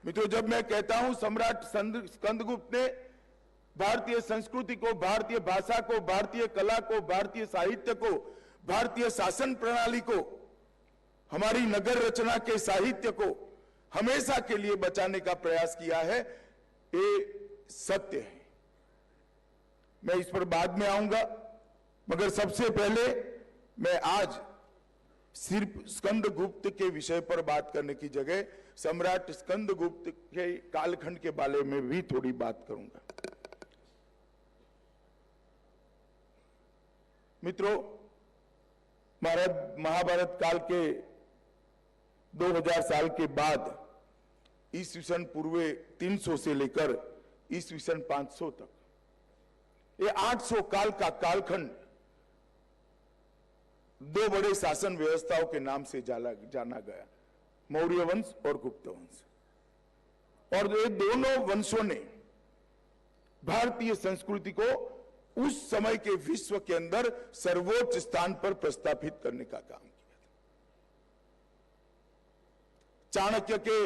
मित्रों, जब मैं कहता हूं सम्राट स्कंदगुप्त ने भारतीय संस्कृति को, भारतीय भाषा को, भारतीय कला को, भारतीय साहित्य को, भारतीय शासन प्रणाली को, हमारी नगर रचना के साहित्य को हमेशा के लिए बचाने का प्रयास किया है, ये सत्य है। मैं इस पर बाद में आऊंगा, मगर सबसे पहले मैं आज सिर्फ स्कंदगुप्त के विषय पर बात करने की जगह सम्राट स्कंदगुप्त के कालखंड के बारे में भी थोड़ी बात करूंगा। मित्रों, महाभारत काल के 2000 साल के बाद ईस्वीसन पूर्व 300 से लेकर ईस्वीसन 500 तक, ये 800 काल का कालखंड दो बड़े शासन व्यवस्थाओं के नाम से जाना गया, मौर्य वंश और गुप्त वंश। और ये दोनों वंशों ने भारतीय संस्कृति को उस समय के विश्व के अंदर सर्वोच्च स्थान पर प्रस्थापित करने का काम किया था। चाणक्य के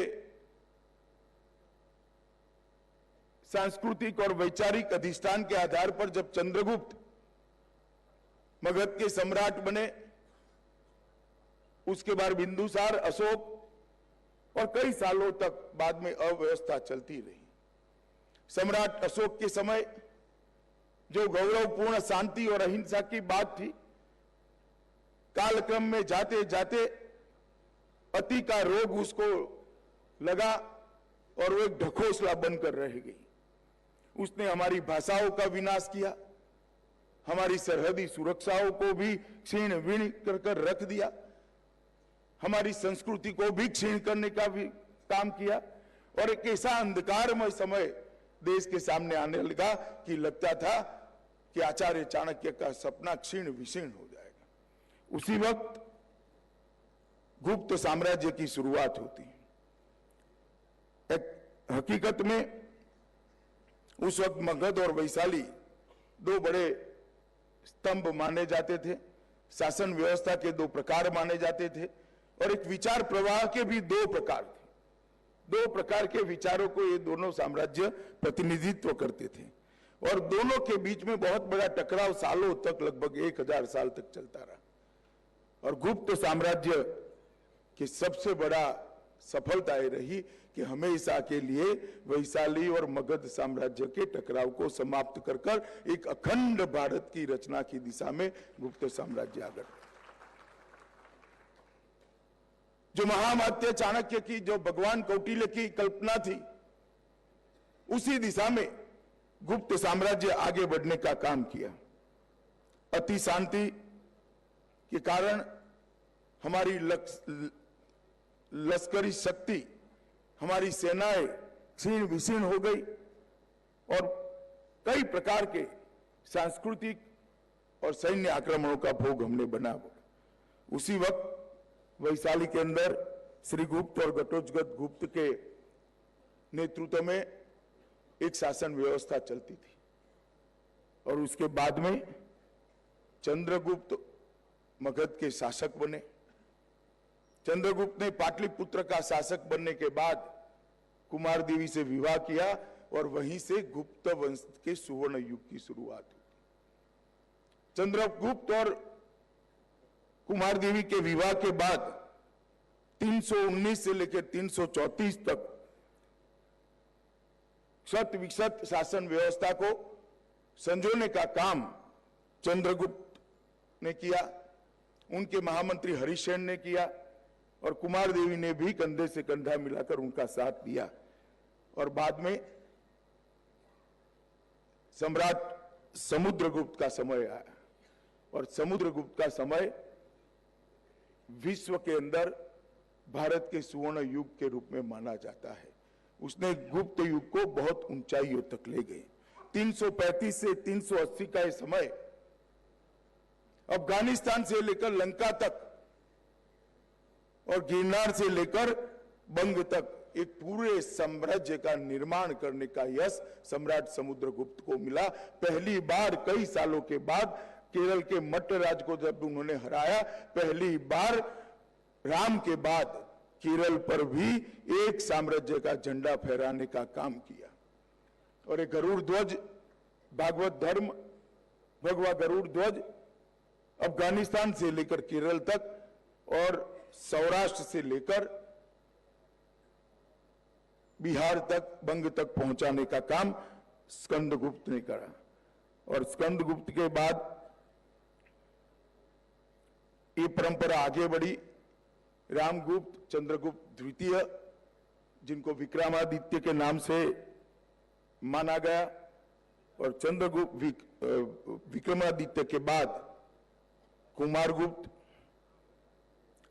सांस्कृतिक और वैचारिक अधिष्ठान के आधार पर जब चंद्रगुप्त मगध के सम्राट बने, उसके बाद बिंदुसार, अशोक और कई सालों तक बाद में अव्यवस्था चलती रही। सम्राट अशोक के समय जो गौरवपूर्ण शांति और अहिंसा की बात थी, कालक्रम में जाते जाते अति का रोग उसको लगा और वो एक ढकोसला बनकर रह गई। उसने हमारी भाषाओं का विनाश किया, हमारी सरहदी सुरक्षाओं को भी क्षीण विण कर रख दिया, हमारी संस्कृति को भी क्षीण करने का भी काम किया। और एक ऐसा अंधकारमय समय देश के सामने आने लगा कि लगता था कि आचार्य चाणक्य का सपना क्षीण विशीर्ण हो जाएगा। उसी वक्त गुप्त साम्राज्य की शुरुआत होती है। एक हकीकत में उस वक्त मगध और वैशाली दो बड़े स्तंभ माने जाते थे, शासन व्यवस्था के दो प्रकार माने जाते थे, और एक विचार प्रवाह के भी दो प्रकार थे। दो प्रकार के विचारों को ये दोनों साम्राज्य प्रतिनिधित्व करते थे, और दोनों के बीच में बहुत बड़ा टकराव सालों तक, लगभग 1000 साल तक चलता रहा। और गुप्त साम्राज्य की सबसे बड़ा सफलता ये रही कि हमेशा के लिए वैशाली और मगध साम्राज्य के टकराव को समाप्त कर एक अखंड भारत की रचना की दिशा में गुप्त साम्राज्य आगे। जो महामात्य चाणक्य की, जो भगवान कौटिल्य की कल्पना थी, उसी दिशा में गुप्त साम्राज्य आगे बढ़ने का काम किया। अति शांति के कारण हमारी लश्करी शक्ति, हमारी सेनाएं क्षीण विशीर्ण हो गई और कई प्रकार के सांस्कृतिक और सैन्य आक्रमणों का भोग हमने बना। उसी वक्त वैशाली के अंदर श्रीगुप्त और घटोत्कच गुप्त के नेतृत्व में एक शासन व्यवस्था चलती थी। और उसके बाद में चंद्रगुप्त मगध के शासक बने। चंद्रगुप्त ने पाटलिपुत्र का शासक बनने के बाद कुमार देवी से विवाह किया और वहीं से गुप्त वंश के सुवर्ण युग की शुरुआत हुई। चंद्रगुप्त और कुमार देवी के विवाह के बाद 319 से लेकर 334 तक शत विशत शासन व्यवस्था को संजोने का काम चंद्रगुप्त ने किया, उनके महामंत्री हरिसेन ने किया, और कुमार देवी ने भी कंधे से कंधा मिलाकर उनका साथ दिया। और बाद में सम्राट समुद्रगुप्त का समय आया, और समुद्रगुप्त का समय विश्व के अंदर भारत के सुवर्ण युग के रूप में माना जाता है। उसने गुप्त युग को बहुत ऊंचाइयों तक ले गए। 335 से 380 का यह समय अफगानिस्तान से लेकर लंका तक और गिरनार से लेकर बंग तक एक पूरे साम्राज्य का निर्माण करने का यश सम्राट समुद्रगुप्त को मिला। पहली बार कई सालों के बाद केरल के मट्ट राज को जब उन्होंने हराया, पहली बार राम के बाद केरल पर भी एक साम्राज्य का झंडा फहराने का काम किया। और ये गरुड़ ध्वज, भागवत धर्म, भगवा गरुड़ ध्वज अफगानिस्तान से लेकर केरल तक और सौराष्ट्र से लेकर बिहार तक, बंग तक पहुंचाने का काम स्कंदगुप्त ने करा। और स्कंदगुप्त के बाद ये परंपरा आगे बढ़ी। रामगुप्त, चंद्रगुप्त द्वितीय, जिनको विक्रमादित्य के नाम से माना गया, और चंद्रगुप्त विक्रमादित्य के बाद कुमारगुप्त,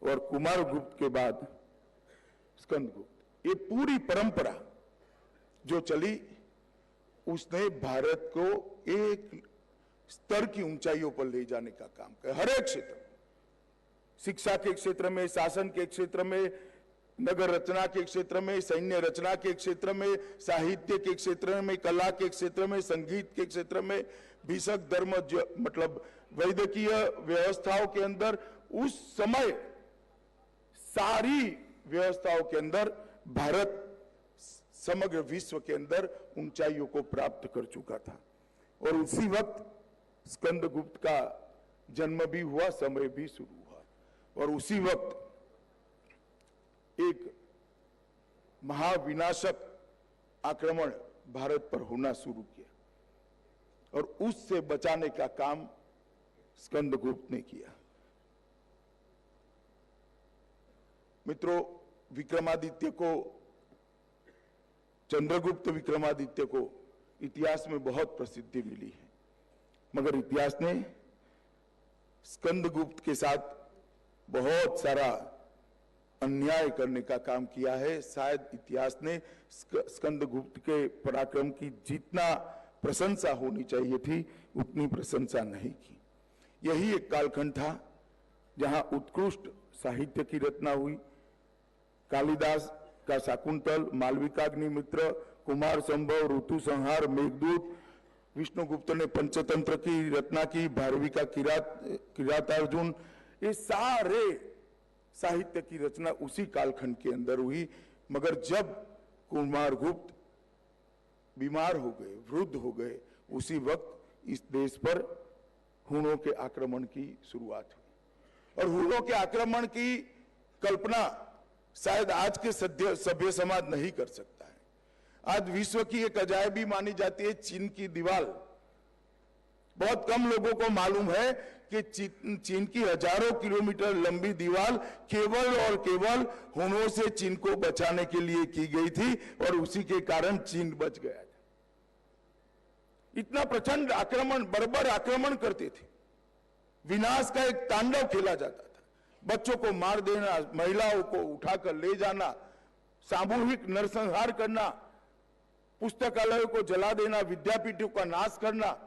और कुमारगुप्त के बाद स्कंदगुप्त। ये पूरी परंपरा जो चली उसने भारत को एक स्तर की ऊंचाइयों पर ले जाने का काम किया। हर एक क्षेत्र, शिक्षा के क्षेत्र में, शासन के क्षेत्र में, नगर रचना के क्षेत्र में, सैन्य रचना के क्षेत्र में, साहित्य के क्षेत्र में, कला के क्षेत्र में, संगीत के क्षेत्र में, भिषक धर्म मतलब वैदिकीय व्यवस्थाओं के अंदर, उस समय सारी व्यवस्थाओं के अंदर भारत समग्र विश्व के अंदर ऊंचाइयों को प्राप्त कर चुका था। और उसी वक्त स्कंदगुप्त का जन्म भी हुआ, समय भी शुरू हुआ। और उसी वक्त एक महाविनाशक आक्रमण भारत पर होना शुरू किया और उससे बचाने का काम स्कंदगुप्त ने किया। मित्रों, विक्रमादित्य को, चंद्रगुप्त विक्रमादित्य को इतिहास में बहुत प्रसिद्धि मिली है, मगर इतिहास ने स्कंदगुप्त के साथ बहुत सारा अन्याय करने का काम किया है। शायद इतिहास ने स्कंदगुप्त के पराक्रम की जितना प्रशंसा होनी चाहिए थी उतनी प्रशंसा नहीं की। यही एक कालखंड था जहां उत्कृष्ट साहित्य की रचना हुई। कालिदास का शाकुंतल, मालविकाग्निमित्र, कुमार संभव, ऋतु संहार, मेघदूत, विष्णुगुप्त ने पंचतंत्र की रचना की, भारवी का किरातार्जुन, ये सारे साहित्य की रचना उसी कालखंड के अंदर हुई। मगर जब कुमारगुप्त बीमार हो गए, वृद्ध हो गए, उसी वक्त इस देश पर हुनों के आक्रमण की शुरुआत हुई। और हुनों के आक्रमण की कल्पना शायद आज के सभ्य समाज नहीं कर सकता है। आज विश्व की एक अजायबी मानी जाती है चीन की दीवार। बहुत कम लोगों को मालूम है कि चीन की हजारों किलोमीटर लंबी दीवार केवल और केवल हुनों से चीन को बचाने के लिए की गई थी और उसी के कारण चीन बच गया था। इतना प्रचंड आक्रमण, बर्बर आक्रमण करते थे, विनाश का एक तांडव खेला जाता था। बच्चों को मार देना, महिलाओं को उठाकर ले जाना, सामूहिक नरसंहार करना, पुस्तकालयों को जला देना, विद्यापीठों का नाश करना,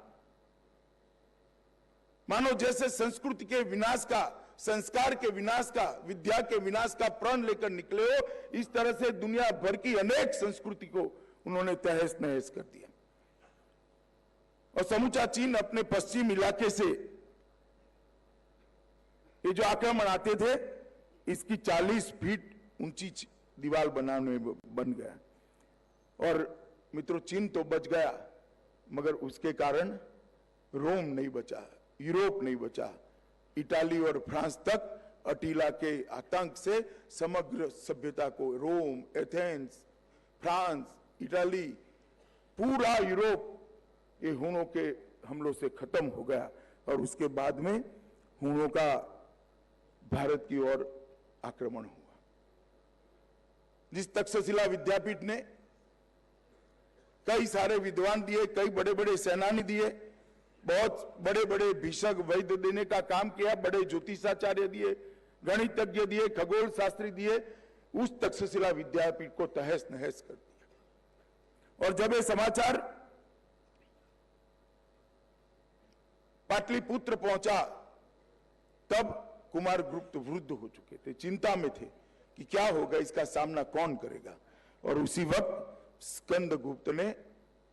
मानो जैसे संस्कृति के विनाश का, संस्कार के विनाश का, विद्या के विनाश का प्रण लेकर निकले हो। इस तरह से दुनिया भर की अनेक संस्कृति को उन्होंने तहस नहस कर दिया। और समूचा चीन अपने पश्चिम इलाके से ये जो आक्रमण आते थे, इसकी 40 फीट ऊंची दीवार बनाने में बन गया। और मित्रों, चीन तो बच गया, मगर उसके कारण रोम नहीं बचा, यूरोप नहीं बचा। इटाली और फ्रांस तक अटीला के आतंक से समग्र सभ्यता को, रोम, एथेंस, फ्रांस, इटाली, पूरा यूरोप ये हुनों के हमलों से खत्म हो गया। और उसके बाद में हुनों का भारत की ओर आक्रमण हुआ। जिस तक्षशिला विद्यापीठ ने कई सारे विद्वान दिए, कई बड़े बड़े सेनानी दिए, बहुत बड़े बड़े भिषक वैद्य देने का काम किया, बड़े ज्योतिषाचार्य दिए, गणितज्ञ दिए, खगोल शास्त्री दिए, उस तक्षशिला विद्यापीठ को तहस नहस कर दिया। और जब ये समाचार पाटलिपुत्र पहुंचा, तब कुमारगुप्त वृद्ध हो चुके थे, चिंता में थे कि क्या होगा, इसका सामना कौन करेगा। और उसी वक्त स्कंदगुप्त ने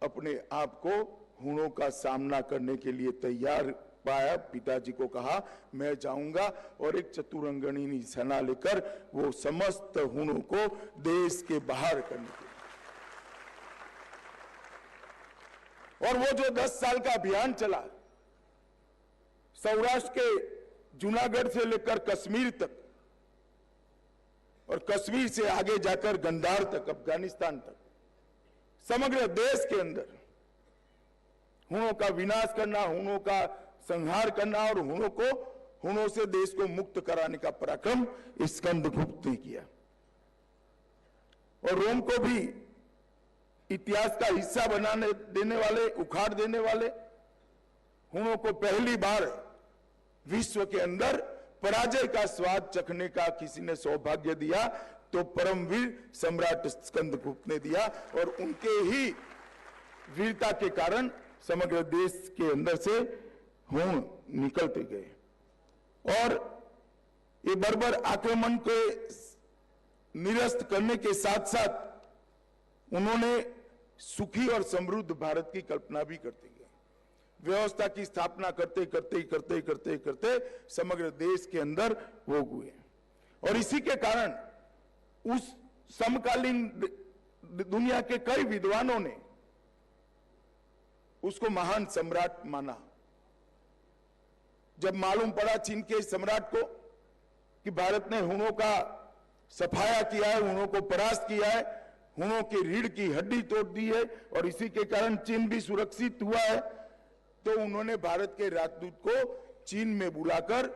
अपने आप को हुनों का सामना करने के लिए तैयार पाया। पिताजी को कहा मैं जाऊंगा और एक चतुरंगनी सेना लेकर वो समस्त हुणों को देश के बाहर करने के लिए। और वो जो 10 साल का अभियान चला, सौराष्ट्र के जूनागढ़ से लेकर कश्मीर तक और कश्मीर से आगे जाकर गंदार तक, अफगानिस्तान तक, समग्र देश के अंदर हुणों का विनाश करना, हुणों का संहार करना और हुणों से देश को मुक्त कराने का पराक्रम स्कंदगुप्त ने किया। और रोम को भी इतिहास का हिस्सा बनाने देने वाले, उखाड़ देने वाले हुणों को पहली बार विश्व के अंदर पराजय का स्वाद चखने का किसी ने सौभाग्य दिया तो परमवीर सम्राट स्कंदगुप्त ने दिया। और उनके ही वीरता के कारण समग्र देश के अंदर से हुण निकलते गए और ये बर्बर आक्रमण को निरस्त करने के साथ साथ उन्होंने सुखी और समृद्ध भारत की कल्पना भी करते गए। व्यवस्था की स्थापना करते करते करते करते करते समग्र देश के अंदर वो हुए और इसी के कारण उस समकालीन दुनिया के कई विद्वानों ने उसको महान सम्राट माना। जब मालूम पड़ा चीन के सम्राट को कि भारत ने हुणों का सफाया किया है, हुणों को परास्त किया है, हुणों की रीढ़ की हड्डी तोड़ दी है और इसी के कारण चीन भी सुरक्षित हुआ है, तो उन्होंने भारत के राजदूत को चीन में बुलाकर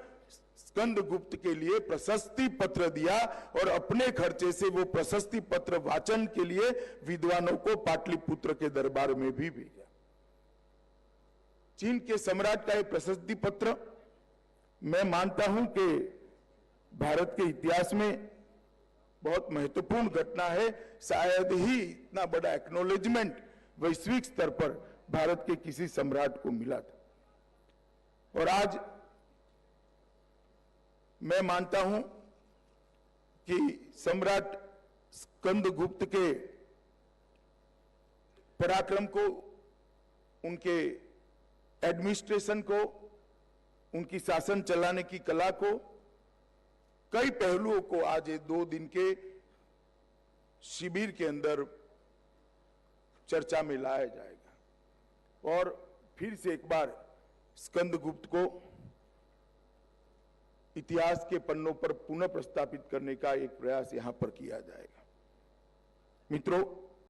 स्कंदगुप्त के लिए प्रशस्ति पत्र दिया और अपने खर्चे से वो प्रशस्ति पत्र वाचन के लिए विद्वानों को पाटलिपुत्र के दरबार में भी भेजा। चीन के सम्राट का एक प्रशस्ति पत्र मैं मानता हूं कि भारत के इतिहास में बहुत महत्वपूर्ण घटना है। शायद ही इतना बड़ा एक्नॉलेजमेंट वैश्विक स्तर पर भारत के किसी सम्राट को मिला था। और आज मैं मानता हूं कि सम्राट स्कंदगुप्त के पराक्रम को, उनके एडमिनिस्ट्रेशन को, उनकी शासन चलाने की कला को, कई पहलुओं को आज 2 दिन के शिविर के अंदर चर्चा में लाया जाएगा और फिर से एक बार स्कंदगुप्त को इतिहास के पन्नों पर पुनः प्रस्थापित करने का एक प्रयास यहां पर किया जाएगा। मित्रों,